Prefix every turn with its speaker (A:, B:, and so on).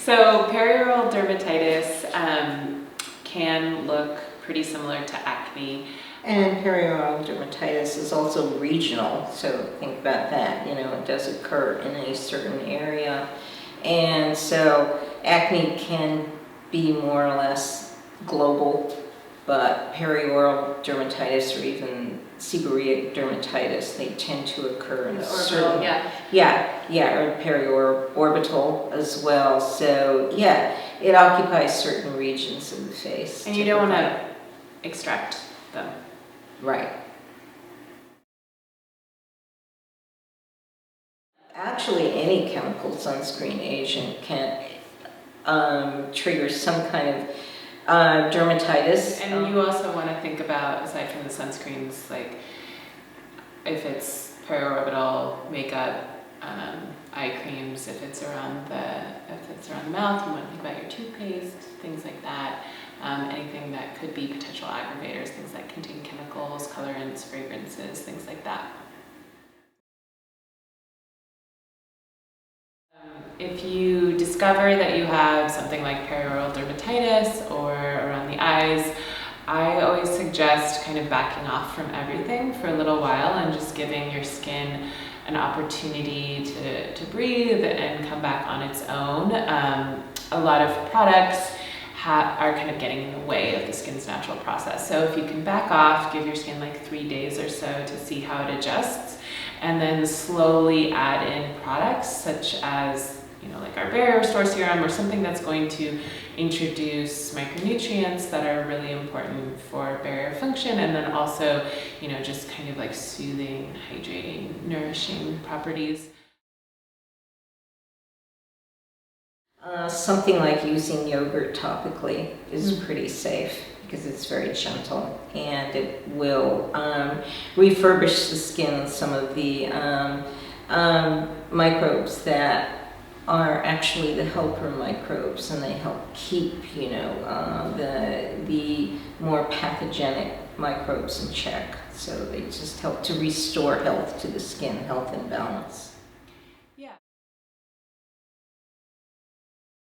A: So perioral dermatitis can look pretty similar to acne.
B: And perioral dermatitis is also regional, so think about that. You know, it does occur in a certain area. And so acne can be more or less global, but perioral dermatitis or even seborrheic dermatitis, they tend to occur in a certain... or periorbital as well. So yeah, it occupies certain regions of the face.
A: And you don't want to extract them.
B: Right. Actually, any chemical sunscreen agent can trigger some kind of dermatitis.
A: And you also want to think about, aside from the sunscreens, like if it's periorbital makeup, eye creams, if it's around the mouth, you want to think about your toothpaste, things like that. Anything that could be potential aggravators, things that contain chemicals, colorants, fragrances, things like that. If you discover that you have something like perioral dermatitis or around the eyes, I always suggest kind of backing off from everything for a little while and just giving your skin an opportunity to breathe and come back on its own. A lot of products are kind of getting in the way of the skin's natural process. So if you can back off, give your skin like 3 days or so to see how it adjusts, and then slowly add in products such as, you know, like our barrier restore serum or something that's going to introduce micronutrients that are really important for barrier function, and then also, you know, just kind of like soothing, hydrating, nourishing properties.
B: Something like using yogurt topically is pretty safe because it's very gentle and it will refurbish the skin some of the microbes that are actually the helper microbes, and they help keep, you know, the more pathogenic microbes in check. So they just help to restore health to the skin, health and balance.